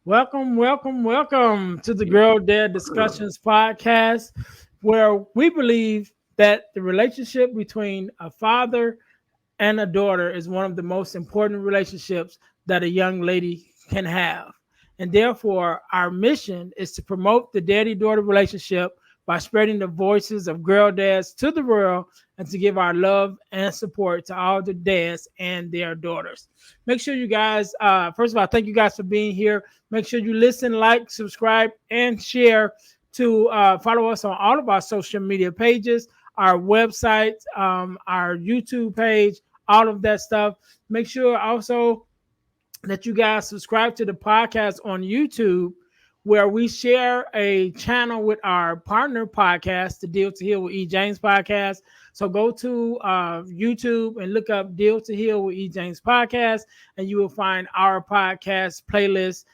Welcome to the Girl Dad Discussions podcast, where we believe that the relationship between a father and a daughter is one of the most important relationships that a young lady can have. And therefore, our mission is to promote the daddy daughter relationship by spreading the voices of girl dads to the world and to give our love and support to all the dads and their daughters. Make sure you guys, first of all, thank you guys for being here. Make sure you listen, like, subscribe, and share to follow us on all of our social media pages, our website, our YouTube page, all of that stuff. Make sure also that you guys subscribe to the podcast on YouTube, where we share a channel with our partner podcast, the Deal to Heal with E. James podcast. So go to YouTube and look up Deal to Heal with E. James podcast, and you will find our podcast playlist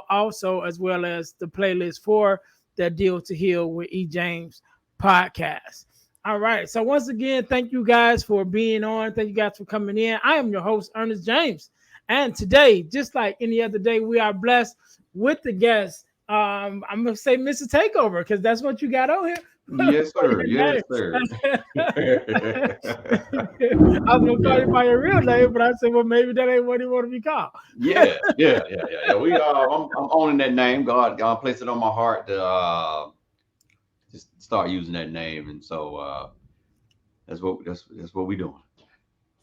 also, as well as the playlist for the Deal to Heal with E. James podcast. All right. So once again, thank you guys for being on. Thank you guys for coming in. I am your host, Earnest James. And today, just like any other day, we are blessed with the guest. I'm going to say Mr. Takeover because that's what you got on here. Yes, sir. Yes, sir. I was going to call you by your real name, but I said, well, maybe that ain't what you want to be called. Yeah. We I'm owning that name. God placed it on my heart to just start using that name, and so that's what we doing.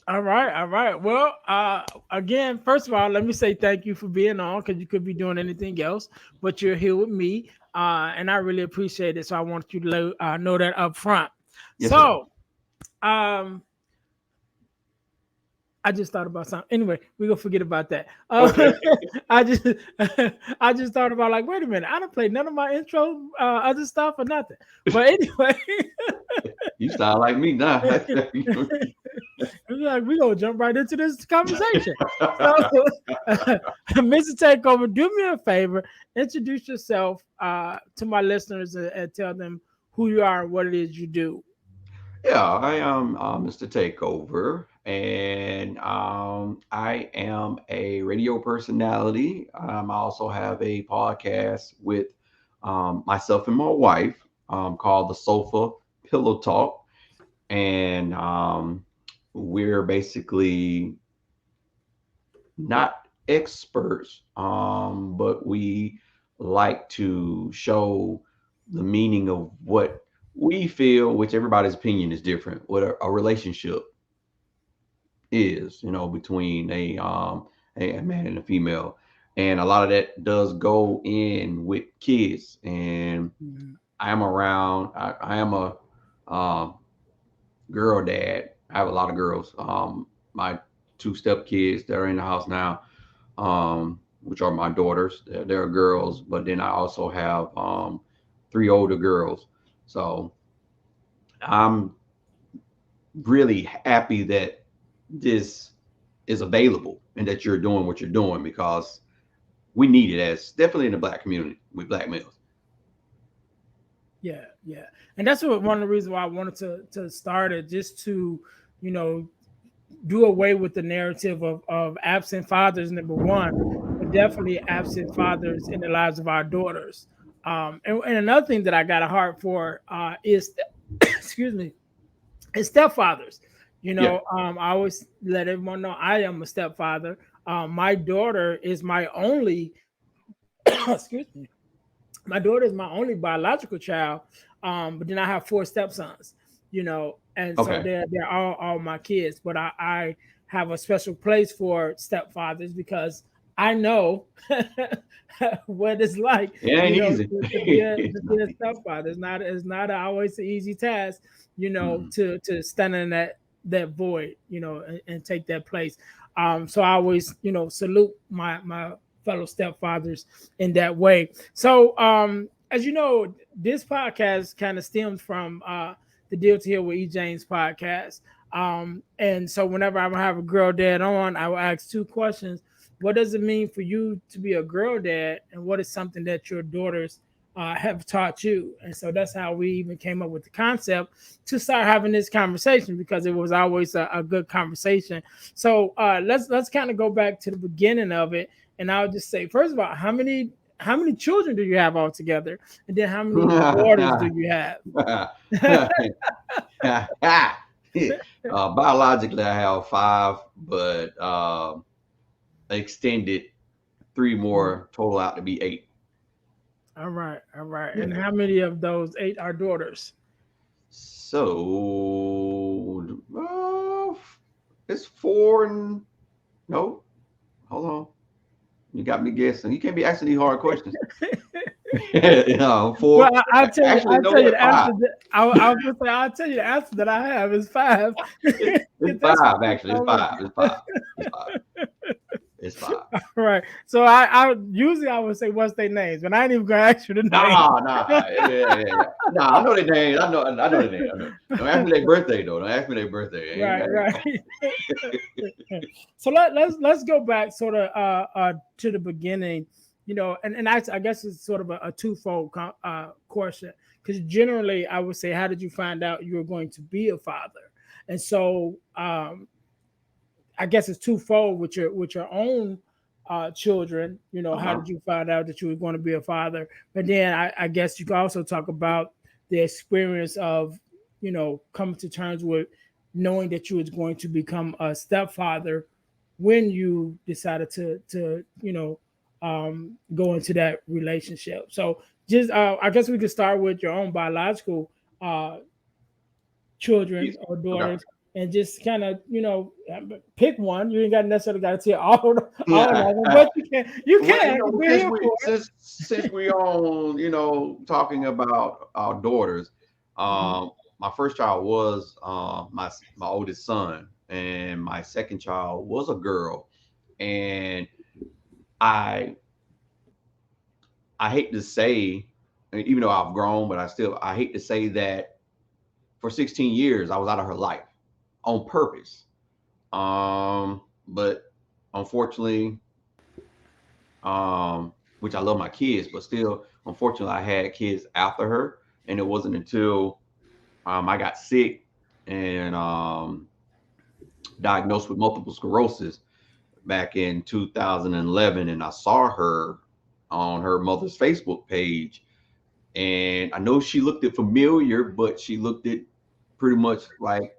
All right. Well, again, first of all, let me say thank you for being on because you could be doing anything else, but you're here with me, and I really appreciate it. So I want you to know that up front. Yes, sir. So, I just thought about something. Anyway, we're gonna forget about that. Okay. I just I just thought about like, wait a minute, I don't play none of my intro other stuff or nothing. But anyway, You sound like me now. like we gonna jump right into this conversation. So, Mr. Takeover, do me a favor, introduce yourself to my listeners and tell them who you are and what it is you do. Yeah, I am Mr. Takeover, and I am a radio personality. I also have a podcast with myself and my wife called the Sofa Pillow Talk, and we're basically not experts, but we like to show the meaning of what we feel, which everybody's opinion is different, what a relationship is, between a man and a female. And a lot of that does go in with kids. And I am around, I am a girl dad. I have a lot of girls. My two step kids that are in the house now, which are my daughters. They're girls, but then I also have three older girls. So I'm really happy that this is available and that you're doing what you're doing, because we need it, as definitely in the black community with black males. Yeah. And that's one of the reasons why I wanted to start it, just to, you know, do away with the narrative of absent fathers, number one, but definitely absent fathers in the lives of our daughters. And another thing that I got a heart for is, excuse me, is stepfathers. Yeah. I always let everyone know I am a stepfather. My daughter is my only, excuse me, my daughter is my only biological child. But then I have four stepsons, and so Okay. they're all my kids. But I have a special place for stepfathers because I know what it's like, It ain't easy. to be a stepfather. It's not always an easy task, Mhm. to stand in that void, and take that place. So I always, salute my fellow stepfathers in that way. So, as you know, this podcast kind of stems from the Deal to Heal with E. James podcast. And so whenever I have a girl dad on, I will ask two questions. What does it mean for you to be a girl dad? And what is something that your daughters have taught you? And so that's how we even came up with the concept to start having this conversation, because it was always a good conversation. So let's kind of go back to the beginning of it. And I'll just say, first of all, how many how many children do you have altogether? And then how many daughters do you have? Biologically, I have five, but extended three more, total out to be eight. All right, all right. And Yeah. how many of those eight are daughters? So it's four and no, hold on. You got me guessing. You can't be asking these hard questions. Well, Four. I'll tell you. Actually, I'll no, tell you what? the answer. Five. I was gonna say. I'll tell you the answer that I have is five. It's That's what five. you Actually, it's told me. five. It's five. It's five. It's five. Right. So I usually I would say what's their names, but I ain't even gonna ask you the name. Nah. Yeah. Nah, I know their names. I know their names. I know. Don't ask me their birthday though. Don't ask me their birthday. I ain't Right, got right. it. So let's go back sort of to the beginning, and I guess it's sort of a twofold question, because generally I would say, how did you find out you were going to be a father? And so I guess it's twofold with your own children. How Uh-huh. did you find out that you were going to be a father? But then I guess you could also talk about the experience of coming to terms with knowing that you was going to become a stepfather when you decided to go into that relationship. So just I guess we could start with your own biological uh, children Yes. or Okay. daughters, and just kind of pick one. You ain't got necessarily got to tell all of Yeah. them, but you Well, can because we're since here we for since we on talking about our daughters, it. um, my first child was my oldest son, and my second child was a girl, and I I hate to say, even though I've grown, but I hate to say that for 16 years I was out of her life on purpose. But unfortunately, which I love my kids, but still, unfortunately, I had kids after her, and it wasn't until I got sick and diagnosed with multiple sclerosis back in 2011, and I saw her on her mother's Facebook page, and I know she looked it familiar, but she looked it pretty much like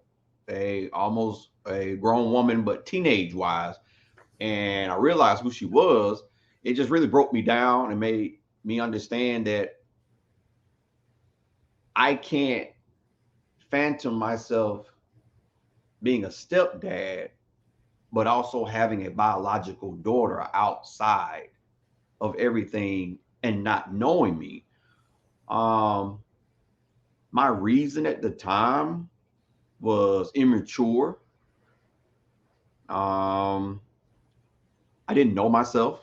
a almost a grown woman, but teenage wise. And I realized who she was. It just really broke me down and made me understand that I can't phantom myself being a stepdad, but also having a biological daughter outside of everything and not knowing me. Um, my reason at the time was immature. Um, I didn't know myself.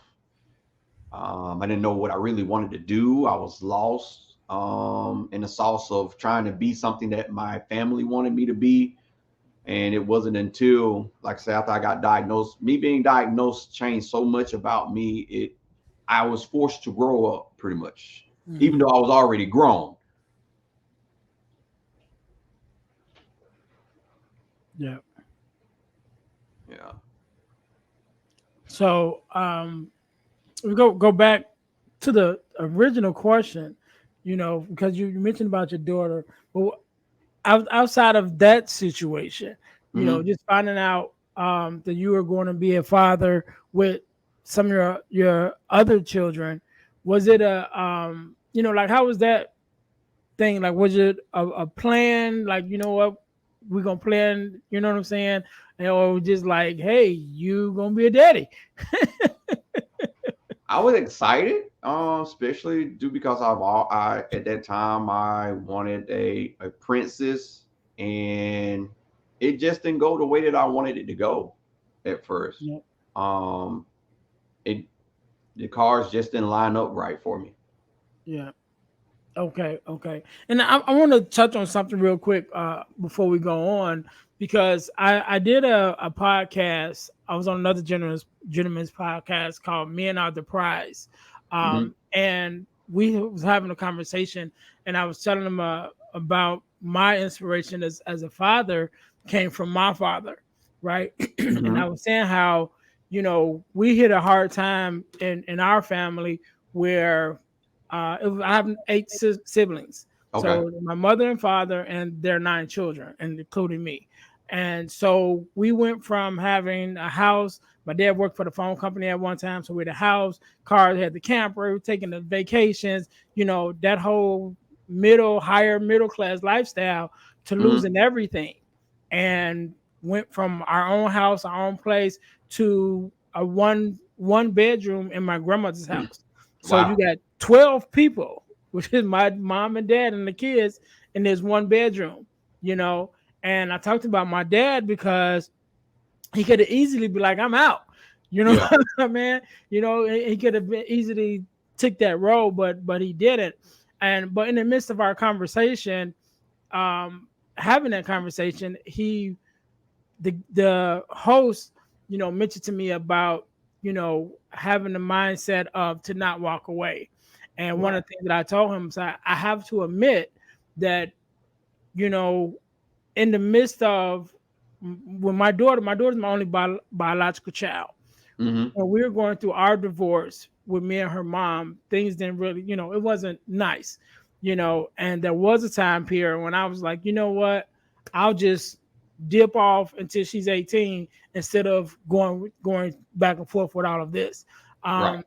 I didn't know what I really wanted to do. I was lost in the sauce of trying to be something that my family wanted me to be. And it wasn't until, like I said, after I got diagnosed, me being diagnosed changed so much about me. I was forced to grow up pretty much, even Mhm. though I was already grown. Yeah. Yeah. So we go back to the original question, because you mentioned about your daughter, but outside of that situation, Hmm. just finding out that you were going to be a father with some of your other children, was it like how was that thing? Like, was it a plan? Like, what we gonna plan? You know what I'm saying? Or just like, hey, you gonna be a daddy? I was excited, especially due because I at that time I wanted a princess, and it just didn't go the way that I wanted it to go at first. Yeah. Um, it the cars just didn't line up right for me. Yeah. Okay, okay. And I want to touch on something real quick before we go on, because I did a podcast. I was on another gentleman's podcast called Men Are the Prize. Hmm. And we was having a conversation, and I was telling him about my inspiration as a father came from my father, right? And I Hmm. was saying how, we hit a hard time in our family where I have eight siblings. Okay. So my mother and father and their nine children, and including me. And so we went from having a house. My dad worked for the phone company at one time, so we had a house, cars, had the camper, taking the vacations. That whole higher middle class lifestyle to Hmm. losing everything, and went from our own house, our own place, to a one bedroom in my grandmother's house. So you Wow. got 12 people, which is my mom and dad and the kids, in this one bedroom, you know. And I talked about my dad because he could have easily be like, I'm out. You know Yeah. what I mean? He could have easily took that role, but he didn't. But in the midst of our conversation, having that conversation, the host, mentioned to me about, having the mindset of to not walk away. And one Right. of the things that I told him is I have to admit that, you know, in the midst of when my daughter's my only biological child. Hmm. When we were going through our divorce with me and her mom, things didn't really, it wasn't nice, and there was a time period when I was like, you know what, I'll just dip off until she's 18 instead of going back and forth with all of this. Right. Um,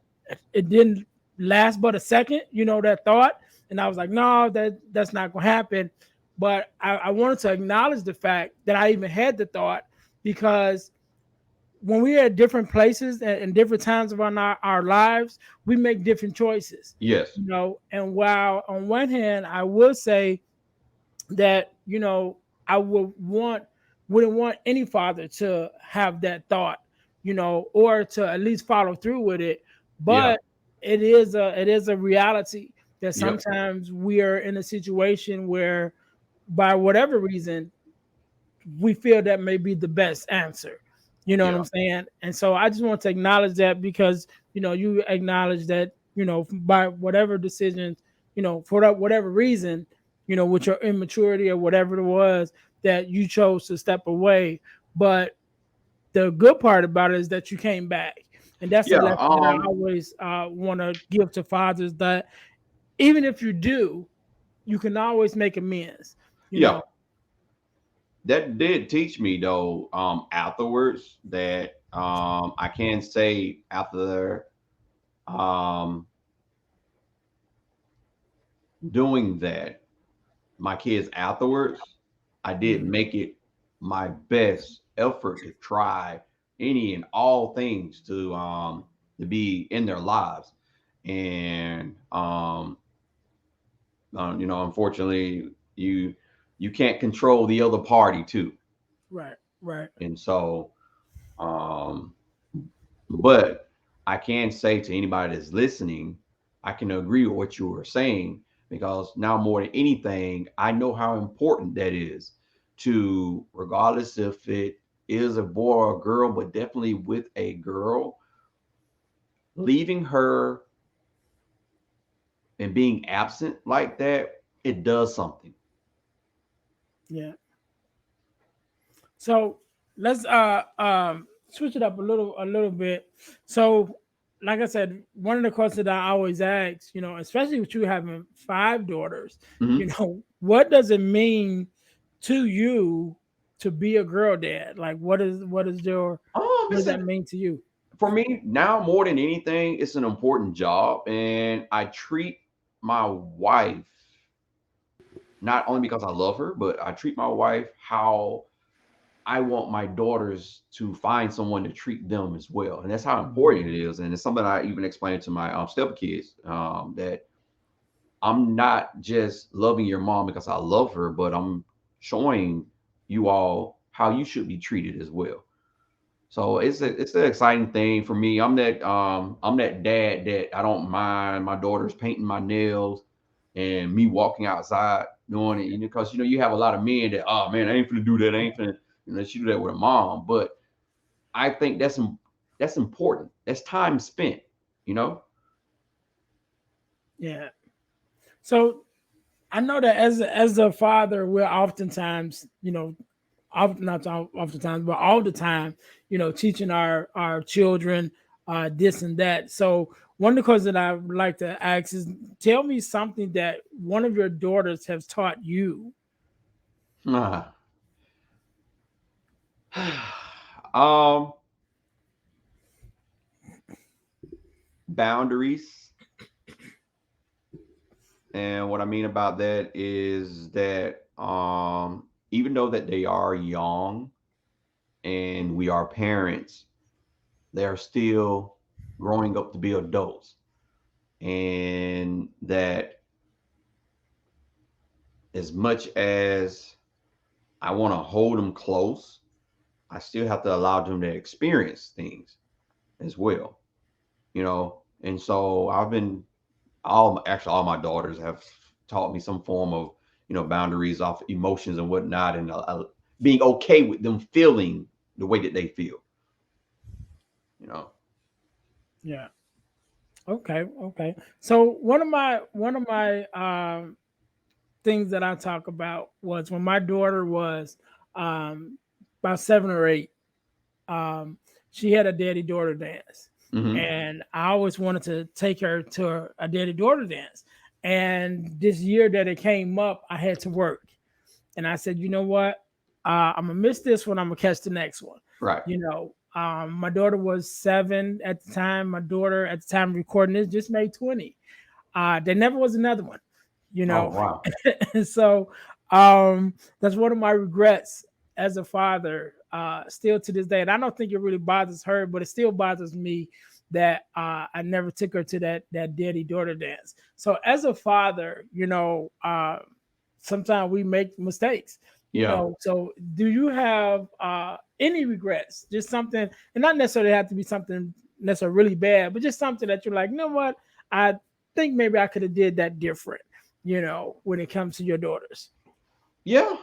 it didn't last but a second, that thought, and I was like, no, that's not gonna happen. But I wanted to acknowledge the fact that I even had the thought because when we're at different places and different times of our lives, we make different choices, Yes. And while on one hand, I will say that, I wouldn't want any father to have that thought, or to at least follow through with it. Yeah. But it is a reality that Yep. sometimes we are in a situation where, by whatever reason, we feel that may be the best answer. You know what Yeah. I'm saying? And so I just want to acknowledge that because, you acknowledge that, by whatever decisions, for that whatever reason, with your immaturity or whatever it was, that you chose to step away. But the good part about it is that you came back. And that's the Yeah. lesson that I always want to give to fathers, that even if you do, you can always make amends, you Yeah. know. That did teach me though, afterwards that I can say after um doing that, my kids afterwards, I did Mhm. make it my best effort to try any and all things to be in their lives. And unfortunately, you can't control the other party too. Right, right. And so um but I can say to anybody that's listening, I can agree with what you were saying because now more than anything, I know how important that is to, regardless if it is a boy or a girl, but definitely with a girl, leaving her and being absent like that, it does something. Yeah. So let's switch it up a little bit. So, like I said, one of the questions that I always ask, especially with you having five daughters, Mhm. what does it mean to you to be a girl dad? Like, what does It's that an mean to you? for me now more than anything, it's an important job, and I treat my wife not only because I love her, but I treat my wife how I want my daughters to find someone to treat them as well, and that's how Mhm. important it is. And it's something I even explained to my step kids, that I'm not just loving your mom because I love her, but I'm showing you all how you should be treated as well. So it's an exciting thing for me. I'm that dad that I don't mind my daughters painting my nails and me walking outside doing it, because you have a lot of men that, oh man, I ain't finna do that, I ain't finna, she do that with a mom. But I think that's important. That's time spent, you know. Yeah. So I know that as a father, we're oftentimes, not oftentimes, but all the time, teaching our children this and that. So one of the questions that I would like to ask is, tell me something that one of your daughters has taught you. Ah. um, Boundaries. And what I mean about that is that even though that they are young and we are parents, they are still growing up to be adults. And that as much as I want to hold them close, I still have to allow them to experience things as well, you know. And so I've been all my daughters have taught me some form of, boundaries off emotions and whatnot, and being okay with them feeling the way that they feel, you know. Yeah. Okay. Okay. So one of my things that I talk about was when my daughter was um, about 7 or 8. Um, she had a daddy daughter dance, Hmm. and I always wanted to take her to a daddy daughter dance. And this year that it came up, I had to work, and I said, you know what? I'm gonna miss this one. I'm gonna catch the next one. Right. My daughter was 7 at the time. My daughter at the time of recording this just made 20. There never was another one, you Oh, know. wow. So that's one of my regrets as a father, still to this day. And I don't think it really bothers her, but it still bothers me that I never took her to that daddy daughter dance. So as a father, sometimes we make mistakes. Yeah. So do you have any regrets? Just something, and not necessarily have to be something necessarily really bad, but just something that you're like, you know what, I think maybe I could have did that different, when it comes to your daughters. Yeah.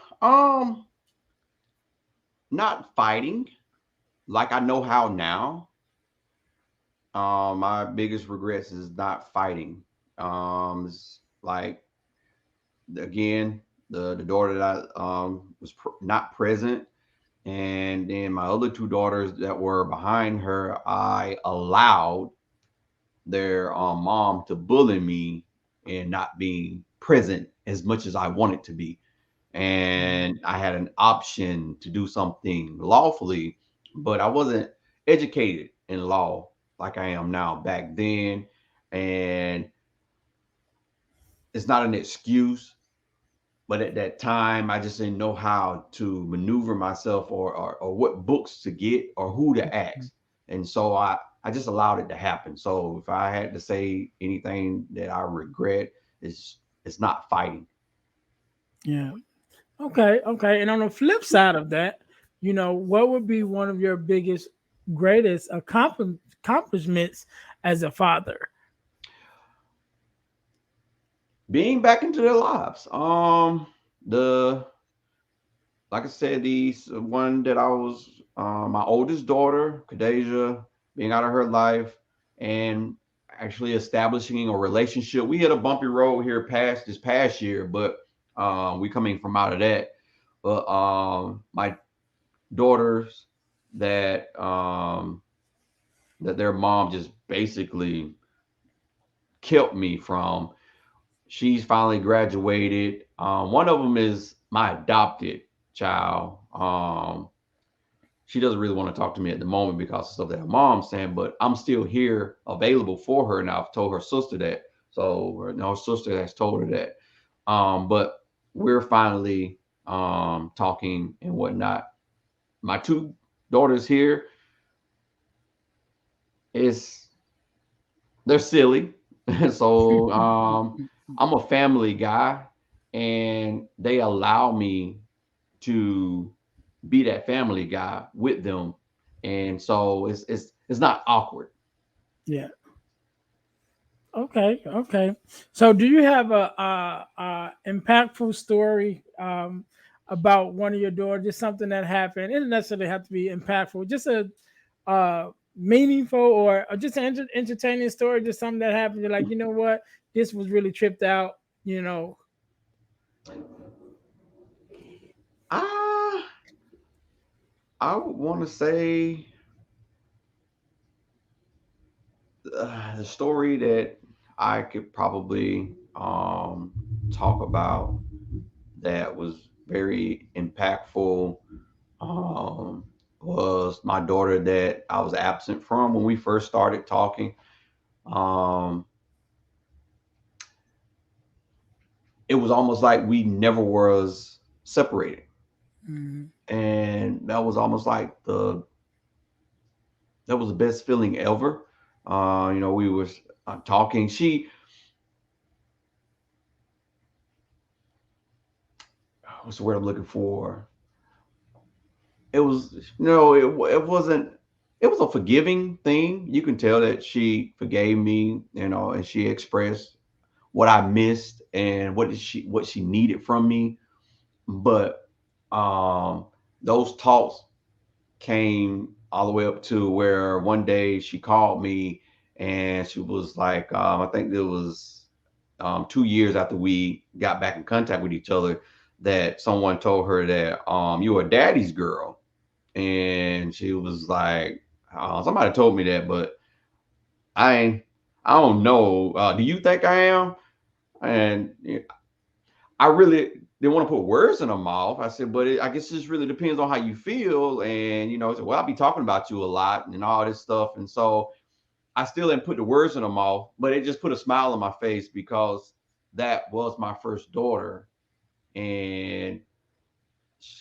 Not fighting like I know how now. My biggest regrets is not fighting. It's like, again, the daughter that I was not present, and then my other two daughters that were behind her, I allowed their mom to bully me and not being present as much as I wanted to be. And I had an option to do something lawfully, but I wasn't educated in law like I am now back then. And it's not an excuse, but at that time I just didn't know how to maneuver myself, or what books to get or who to ask. And so I just allowed it to happen. So if I had to say anything that I regret, it's not fighting. Yeah. Okay. Okay. And on the flip side of that, what would be one of your biggest, greatest accomplishments as a father? Being back into their lives. The Like I said, these one that I was, my oldest daughter, Kadeja, being out of her life and actually establishing a relationship. We had a bumpy road here past this past year, but we coming from out of that. But my daughters that their mom just basically kept me from. She's finally graduated. One of them is my adopted child. She doesn't really want to talk to me at the moment because of stuff that her mom's saying, but I'm still here available for her. And I've told her sister that. So her sister has told her that. But we're finally talking and whatnot. My two daughters here is they're silly. So I'm a family guy, and they allow me to be that family guy with them, and so it's not awkward. Yeah. Okay. Okay. So do you have a impactful story about one of your daughters, just something that happened? It doesn't necessarily have to be impactful, just a meaningful or just an entertaining story, just something that happened. You're like, you know what, this was really tripped out. You know. Ah, I would want to say The story that I could probably talk about that was very impactful um, was my daughter that I was absent from when we first started talking. Um, it was almost like we never was separated, Mm-hmm. and that was almost like the best feeling ever. We was talking. What's the word I'm looking for? It was no, it wasn't. It was a forgiving thing. You can tell that she forgave me, and she expressed what I missed and what she needed from me. But um, those talks came all the way up to where one day she called me and she was like, I think it was 2 years after we got back in contact with each other, that someone told her that you were daddy's girl. And she was like, somebody told me that, but I ain't, I don't know. Do you think I am? And I really didn't want to put words in her mouth. I said, but I guess it just really depends on how you feel. And, I said, well, I'll be talking about you a lot and all this stuff. And so I still didn't put the words in her mouth, but it just put a smile on my face because that was my first daughter. And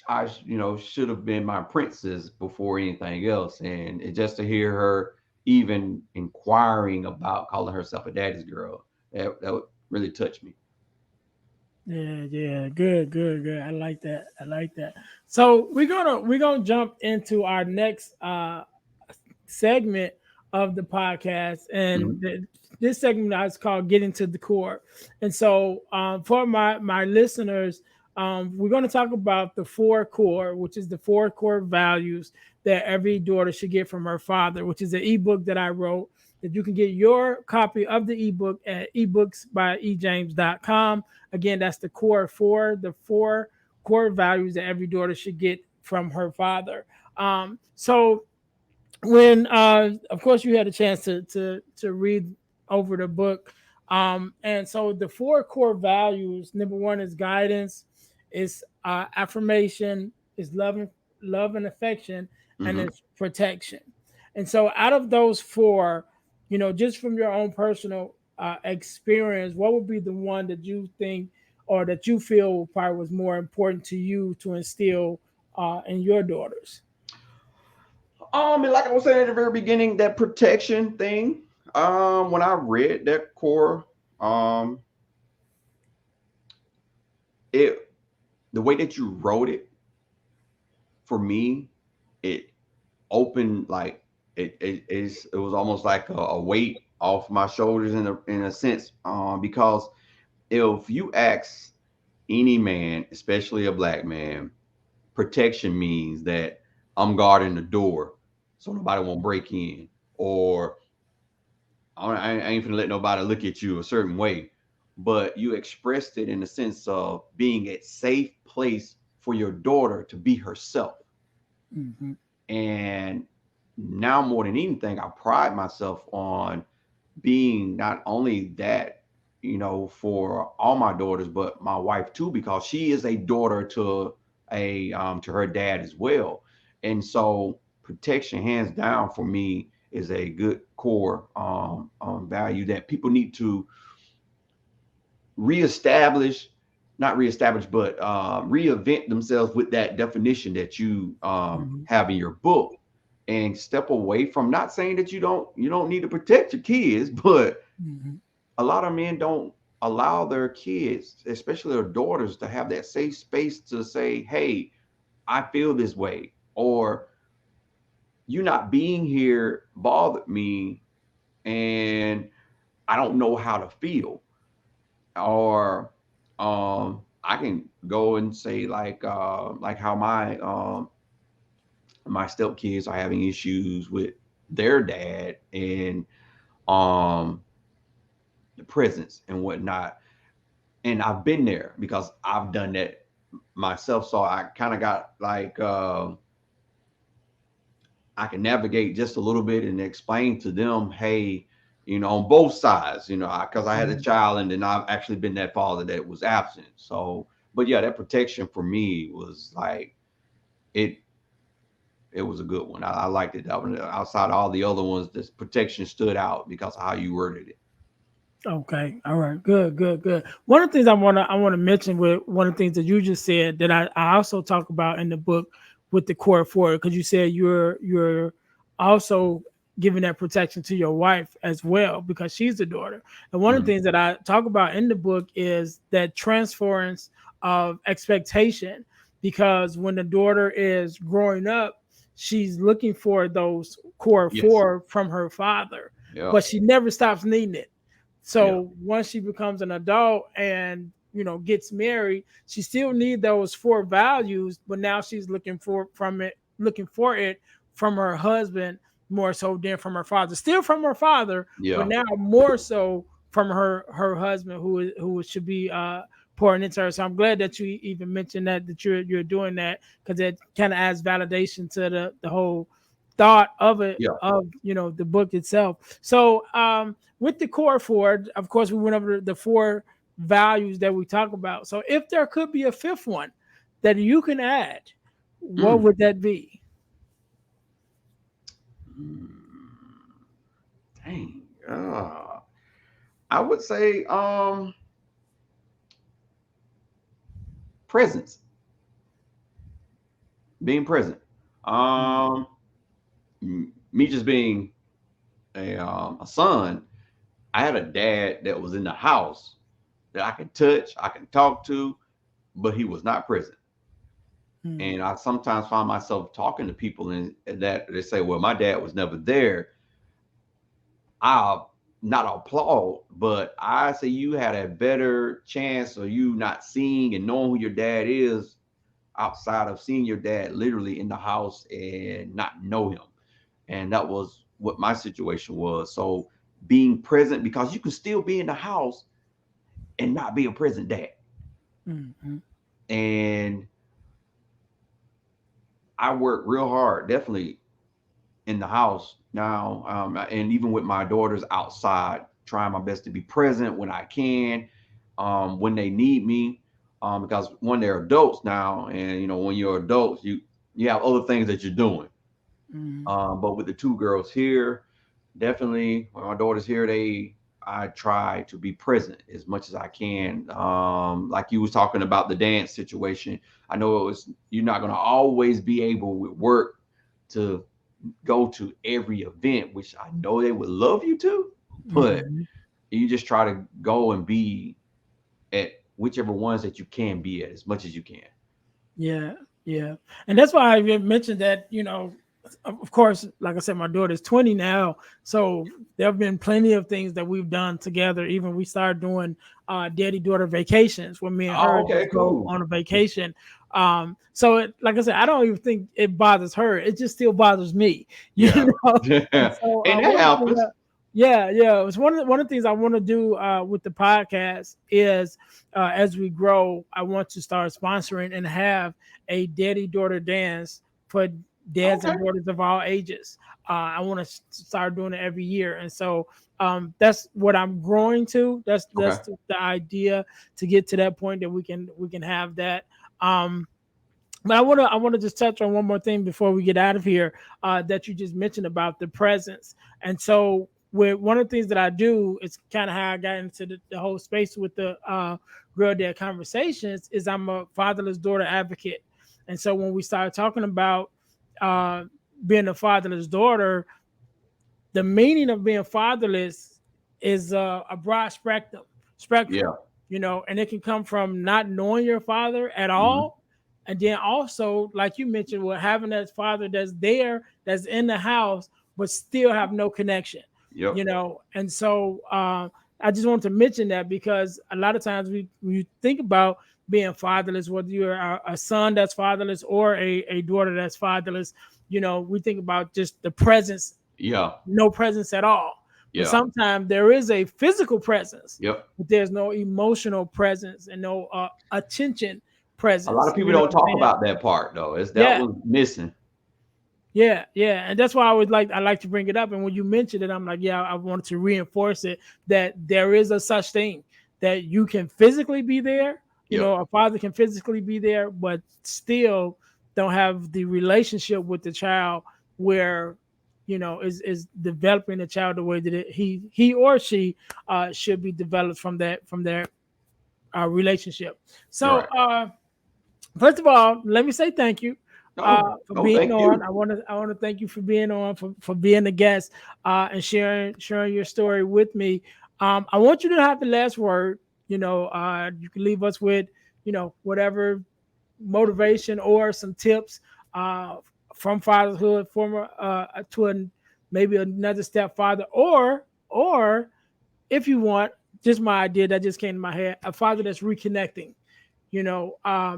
I, should have been my princess before anything else. And just to hear her even inquiring about calling herself a daddy's girl, that really touched me. Yeah, yeah, good, good, good. I like that. I like that. So we're gonna jump into our next segment of the podcast, and Mhm. this segment is called "Getting to the Core." And so, for my listeners, we're going to talk about the four core, which is the four core values that every daughter should get from her father, which is an ebook that I wrote. That you can get your copy of the ebook at ebooksbyejames.com. Again, that's the four core values that every daughter should get from her father. So when of course you had a chance to read over the book, and so the four core values, number one is guidance, is affirmation, is love and affection, and Mhm. it's protection. And so out of those four, just from your own personal experience, what would be the one that you think or that you feel probably was more important to you to instill in your daughters? And like I was saying at the very beginning, that protection thing. When I read that core, um, it the way that you wrote it for me, it opened like it was almost like a weight off my shoulders in a sense. Because if you ask any man, especially a black man, protection means that I'm guarding the door so nobody won't break in, or I ain't finna let nobody look at you a certain way. But you expressed it in the sense of being a safe place for your daughter to be herself. Mm-hmm. And now more than anything, I pride myself on being not only that, for all my daughters, but my wife too, because she is a daughter to her dad as well. And so protection, hands down, for me is a good core value that people need to reestablish, not reestablish, but reinvent themselves with that definition that you Mm-hmm. have in your book, and step away from, not saying that you don't need to protect your kids, but Mm-hmm. a lot of men don't allow their kids, especially their daughters, to have that safe space to say, hey, I feel this way, or you not being here bothered me, and I don't know how to feel. Or I can go and say like how my stepkids are having issues with their dad, and um the presence and whatnot. And I've been there because I've done that myself. So I kind of got like I can navigate just a little bit and explain to them, hey, on both sides, because I had a Mhm. child and then I've actually been that father that was absent. So, but yeah, that protection for me was like it. It was a good one. I liked it. That one, outside of all the other ones, this protection stood out because of how you worded it. Okay. All right. Good. Good. Good. One of the things I want to mention with one of the things that you just said that I also talk about in the book with the core four, because you said you're also giving that protection to your wife as well because she's the daughter. And one of the Mhm. things that I talk about in the book is that transference of expectation, because when the daughter is growing up, she's looking for those core Yes. four from her father, Yeah. but she never stops needing it. Yeah. So once she becomes an adult and gets married, she still need those four values, but now she's looking for it from her husband more so than from her father. Still from her father, but Yeah. now more so from her husband who should be pouring into her. So I'm glad that you even mentioned that you're doing that, because it kind of adds validation to the whole thought of it, Yeah. of the book itself. So with the core four, of course, we went over the four values that we talk about. So if there could be a fifth one that you can add, what Mm. would that be? Mm. Dang. I would say presence, being present. Um, Me just being a son, I had a dad that was in the house that I could touch, I can talk to, but he was not present. Mm, And I sometimes find myself talking to people and that they say, "Well, my dad was never there." I not applaud, but I say you had a better chance of you not seeing and knowing who your dad is outside of seeing your dad literally in the house and not know him. And that was what my situation was. So being present, because you can still be in the house and not be a present dad. mm, mm, And I work real hard, definitely in the house now, and even with my daughters outside, trying my best to be present when I can, when they need me, because when they're adults now, and when you're adults, you have other things that you're doing. mm. But with the two girls here, definitely when my daughter's here, I try to be present as much as I can. Like you was talking about the dance situation, I know you're not going to always be able with work to go to every event, which I know they would love you to, but Mhm. you just try to go and be at whichever ones that you can be at as much as you can. Yeah, yeah, and that's why I even mentioned that. Of course, like I said, my daughter's 20 now, so there have been plenty of things that we've done together. Even we started doing daddy daughter vacations where me and Oh, her okay, just go cool. on a vacation. So like I said, I don't even think it bothers her. It just still bothers me, Yeah. And And so that happens. yeah, yeah. It's one of the things I want to do with the podcast is as we grow, I want to start sponsoring and have a daddy daughter dance for dads Okay. and daughters of all ages. I want to start doing it every year, and so that's what I'm growing to. That's Okay. the idea, to get to that point that we can have that. Um, but I want to just touch on one more thing before we get out of here, that you just mentioned about the presence. And so, with one of the things that I do, it's kind of how I got into the whole space with the Girl Dad Conversations, is I'm a fatherless daughter advocate. And so when we started talking about uh, being a fatherless daughter, the meaning of being fatherless is a broad spectrum, Yeah. and it can come from not knowing your father at Hmm. all, and then also, like you mentioned, with having that father that's there, that's in the house, but still have no connection, Yep. and so I just wanted to mention that, because a lot of times we think about being fatherless, whether you're a son that's fatherless or a daughter that's fatherless, we think about just the presence, Yeah. no presence at all. But Yeah. sometimes there is a physical presence, Yep. but there's no emotional presence and no attention A lot presence. of people You know don't what I'm talk saying? about that part though. It's that Yeah, was missing. Yeah, and that's why I like to bring it up. And when you mentioned it, I'm like, yeah, I wanted to reinforce it that there is a such thing that you can physically be there. You Yep. know, a father can physically be there, but still don't have the relationship with the child where is developing the child the way that he or she should be developed from their relationship. So Right. first of all, let me say thank you No, for no, being thank on. you. I want to thank you for being on, for being a guest and sharing your story with me. I want you to have the last word. You can leave us with whatever motivation or some tips uh, from fatherhood, former to maybe another stepfather, or if you want, just my idea that just came to my head, a father that's reconnecting,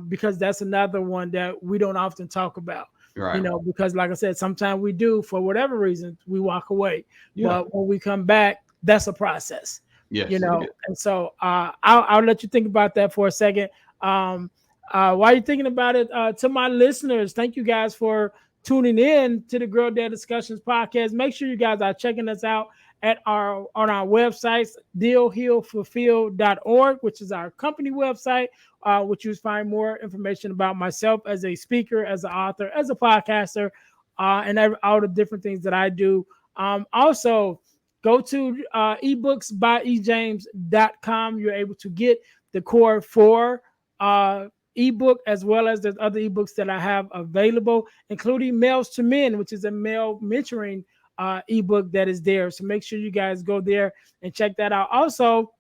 because that's another one that we don't often talk about, Right. because like I said, sometimes we do for whatever reason, we walk away. Yeah. But when we come back, that's a process, Yes, it is. and so I'll let you think about that for a second. Um, while you're thinking about it, to my listeners, thank you guys for tuning in to the Girl Dad Discussions podcast. Make sure you guys are checking us out at our on our websites, dealhealfulfill.org, which is our company website, which you find more information about myself as a speaker, as an author, as a podcaster, and all the different things that I do. Also, go to ebooksbyejames.com. You're able to get the core 4 ebook, as well as there's other ebooks that I have available, including Males to Men, which is a male mentoring ebook that is there. So make sure you guys go there and check that out. Also,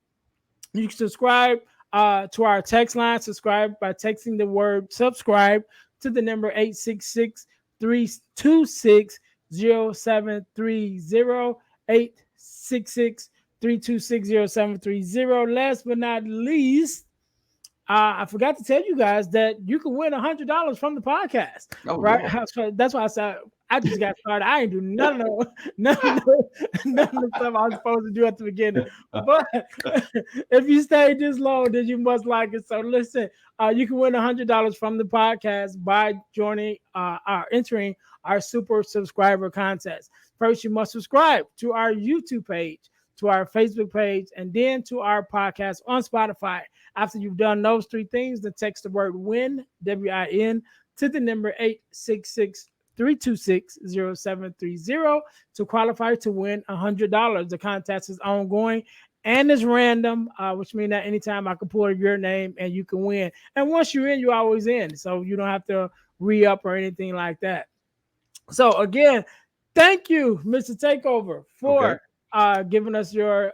you can subscribe to our text line. Subscribe by texting the word subscribe to the number 866-326-0730. 866-326-0730. Last but not least, I forgot to tell you guys that you can win $100 from the podcast, Oh right? yeah. So that's why I said I just got started. I ain't do none of the, none of the stuff I was supposed to do at the beginning. But if you stay this long, then you must like it. So listen, you can win $100 from the podcast by joining entering our super subscriber contest. First, you must subscribe to our YouTube page, to our Facebook page, and then to our podcast on Spotify. After you've done those three things, then text the word WIN, WIN, to the number 866-326-0730 to qualify to win $100. The contest is ongoing and it's random, which means that anytime I can pull your name and you can win. And once you're in, you're always in. So you don't have to re-up or anything like that. So again, thank you, Mr. Takeover, Okay. for giving us your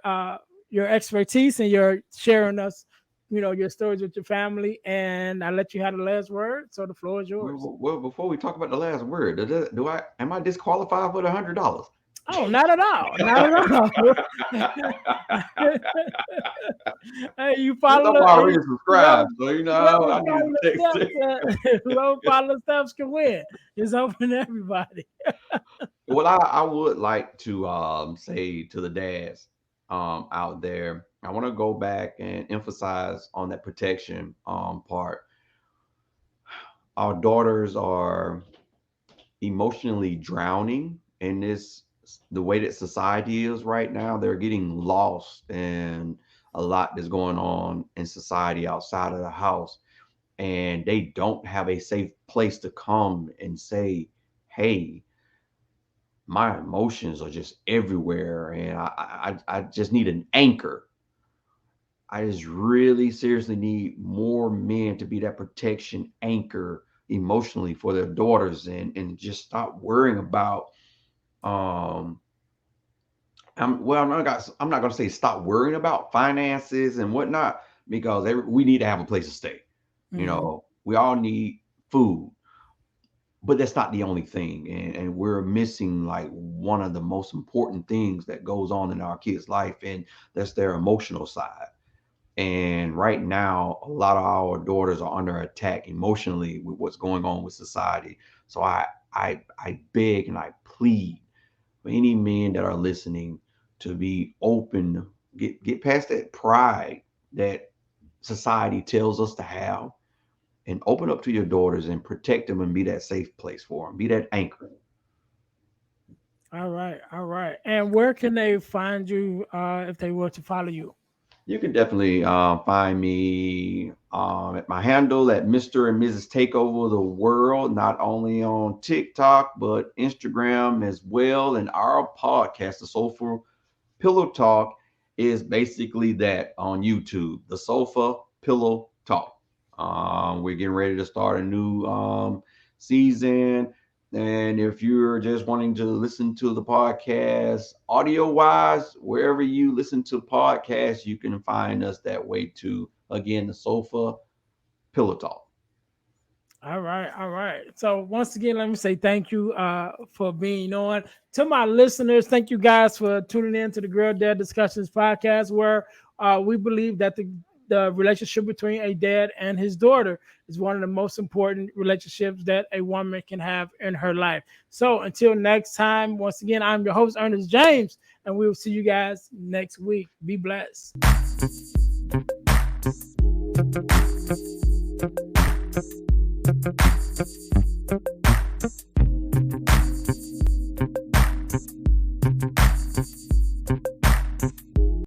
expertise and your sharing us, your stories with your family. And I let you have the last word. So the floor is yours. Well, before we talk about the last word, do I am I disqualified for the $100? Oh, not at all. Not at all. Hey, you Since follow I'm the already whoever subscribed, so whoever I need follow to the text steps, it. whoever follow the steps can win. It's open to everybody. What I would like to say to the dads out there, I want to go back and emphasize on that protection part. Our daughters are emotionally drowning in this, the way that society is right now. They're getting lost in a lot that's going on in society outside of the house, and they don't have a safe place to come and say, hey, my emotions are just everywhere, and I just need an anchor. I just really seriously need more men to be that protection anchor emotionally for their daughters, and just stop worrying about um I'm not going to say stop worrying about finances and whatnot, because we need to have a place to stay. Mhm. We all need food, but that's not the only thing, and we're missing like one of the most important things that goes on in our kids life, and that's their emotional side. And right now a lot of our daughters are under attack emotionally with what's going on with society. So I beg and I plead for any men that are listening to be open, get past that pride that society tells us to have, and open up to your daughters and protect them and be that safe place for them. Be that anchor. All right, all right. And where can they find you if they were to follow you? You can definitely find me at my handle at Mr. and Mrs. Takeover the World, not only on TikTok, but Instagram as well. And our podcast, The Soulful Pillow Talk, is basically that on YouTube, The Sofa Pillow Talk. We're getting ready to start a new season. And if you're just wanting to listen to the podcast audio wise, wherever you listen to podcasts, you can find us that way too. Again, the Sofa Pillow Talk. All right, all right. So once again, let me say thank you for being on. To my listeners, thank you guys for tuning in to the Girl Dad Discussions podcast, where we believe that the relationship between a dad and his daughter is one of the most important relationships that a woman can have in her life. So until next time, once again, I'm your host, Earnest James, and we will see you guys next week. Be blessed.